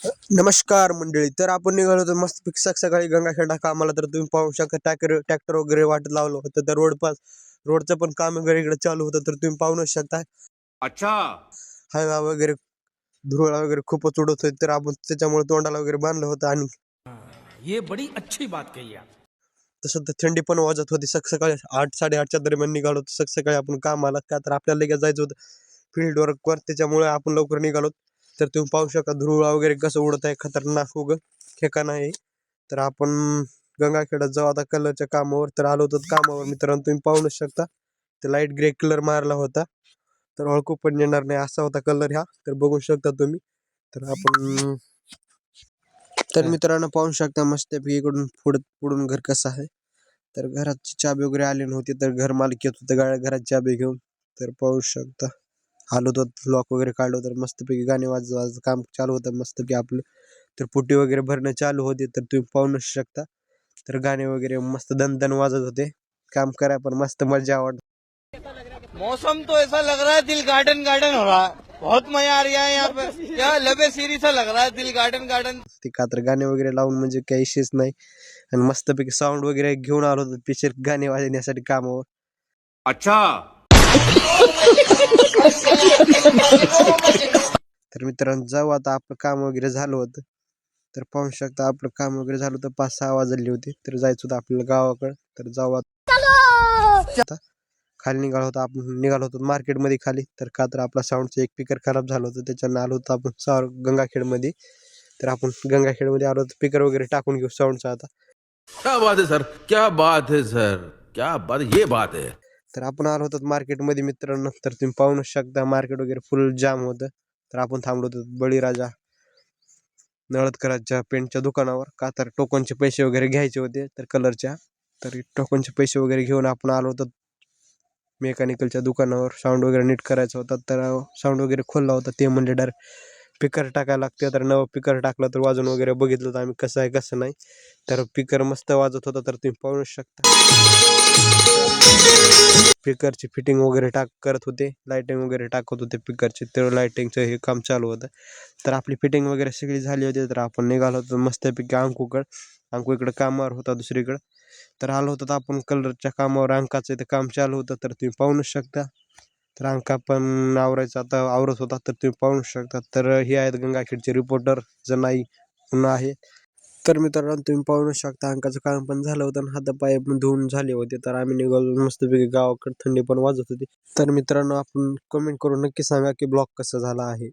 नमस्कार मंडळी. तर आपण निघालो होतो मस्त सकाळी गंगाखेडा कामाला. तर तुम्ही पाहू शकता ट्रॅक्टर वगैरे वाटत लावलं होतं. तर रोडचं पण काम वगैरे इकडे चालू होतं. तर तुम्ही पाहूनच शकता अच्छा हवा वगैरे धुरळा वगैरे खूपच उडत होते. तर आपण त्याच्यामुळे तोंडाला वगैरे बांधलं होतं. आणि ये बड़ी अच्छी बात कही आप. तसं तर थंडी पण वाजत होती. सकाळी 8-8:30च्या दरम्यान निघालो होतो सकाळी आपण कामाला. का तर आपल्याला लगेच जायचं होतं फील्ड वर्कवर. त्याच्यामुळे आपण लवकर निघालो. तर तुम्ही पाहू शकता धुरळा वगैरे कसं उडत आहे. खतरनाक ठिकाण आहे. तर आपण गंगाखेडात जाऊ आता कलरच्या कामावर. तर आलो होतो कामावर मित्रांनो, तुम्ही पाहूनच शकता ते लाईट ग्रे कलर मारला होता. तर ओळखू पण येणार नाही असा होता कलर हा. तर बघू शकता तुम्ही. तर आपण तर मित्रांनो पाहू शकता मस्तपैकी इकडून पुढून घर कसं आहे. तर घराची चाबी वगैरे आली नव्हती. तर घर मालक येत होते घराची चाबी घेऊन. तर पाहू शकता आलो होतो लॉक वगैरे काढलो. तर मस्तपैकी गाणे वाजवायचं काम चालू होतं मस्तपैकी आपलं. तर पुटी वगैरे भरणं चालू होते. तर तुम्ही पाहूनच शकता. तर गाणे वगैरे मस्त दणदण वाजत होते. काम करा पण मस्त मजा आवड. मौसम तो ऐसा लग रहा है दिल गार्डन गार्डन हो रहा है. बहुत मजा आ रहा है यहाँ पे. क्या लबे सीरी सा लग रहा है दिल गार्डन गार्डन. ते का तर गाणे वगैरे लावून म्हणजे काही विषयच नाही. आणि मस्तपैकी साऊंड वगैरे घेऊन आलो होतो पिक्चर गाणे वाजवण्यासाठी कामावर. अच्छा तर मित्रांनो जाऊ आता आपलं काम वगैरे झालं होतं. तर पाहू शकता आपलं काम वगैरे झालं होतं 5-6 वाजले होते. तर जायचं होतं आपल्याला गावाकडं. तर जाऊ आता खाली निघालो होतो आपण निघालो होतो मार्केटमध्ये खाली. तर का तर आपला साऊंडचं एक स्पीकर खराब झालं होतं त्याच्यानं आलो होतो आपण गंगाखेडमध्ये. तर आपण गंगाखेडमध्ये आलो होतो स्पीकर वगैरे टाकून घेऊ साऊंडचा आता. क्या बात है सर, क्या बात है सर, क्या बात, ये बात है. तर आपण आलो होतो मार्केटमध्ये मित्रांनो. तर तुम्ही पाहूनच शकता मार्केट वगैरे फुल जाम होतं. तर आपण थांबलो होतो बळीराजा नळदकरांच्या पेंटच्या दुकानावर. का तर टोकनचे पैसे वगैरे घ्यायचे होते तर कलरच्या. तर टोकनचे पैसे वगैरे घेऊन आपण आलो होतो मेकॅनिकलच्या दुकानावर. साऊंड वगैरे नीट करायचा होता. तर साऊंड वगैरे खोलला होता. ते म्हणले डायरेक्ट स्पीकर टाकायला लागते. तर नवं स्पीकर टाकलं तर वाजून वगैरे बघितलं होतं आम्ही कसं आहे कसं नाही. तर स्पीकर मस्त वाजत होता. तर तुम्ही पाहूच शकता स्पीकरची फिटिंग वगैरे करत होते. लाइटिंग वगैरे टाकत होते स्पीकरची. तर लाइटिंगचं हे काम चालू होतं. तर आपली फिटिंग वगैरे सगळी झाली होती. तर आपण निघालो होतो मस्तपैकी अंकू इकडं कामावर होता दुसरीकडं. तर आलो होतो आपण कलरच्या कामावर. अंकाचं इथं काम चालू होतं. तर तुम्ही पाहूच शकता. तर अंका पण आवरायचा आता आवरत होता. तर तुम्ही पाहू शकता. तर हे आहेत गंगाखेडचे रिपोर्टर जनाई पुन्हा आहे. तर मित्रांनो तुम्ही पाहू शकता अंकाचं काम पण झालं होतं आणि हातापाय पण धुवून झाले होते. तर आम्ही निघालो मस्तपैकी गावाकडे. थंडी पण वाजत होती. तर मित्रांनो आपण कमेंट करून नक्की सांगा की ब्लॉग कसा झाला आहे.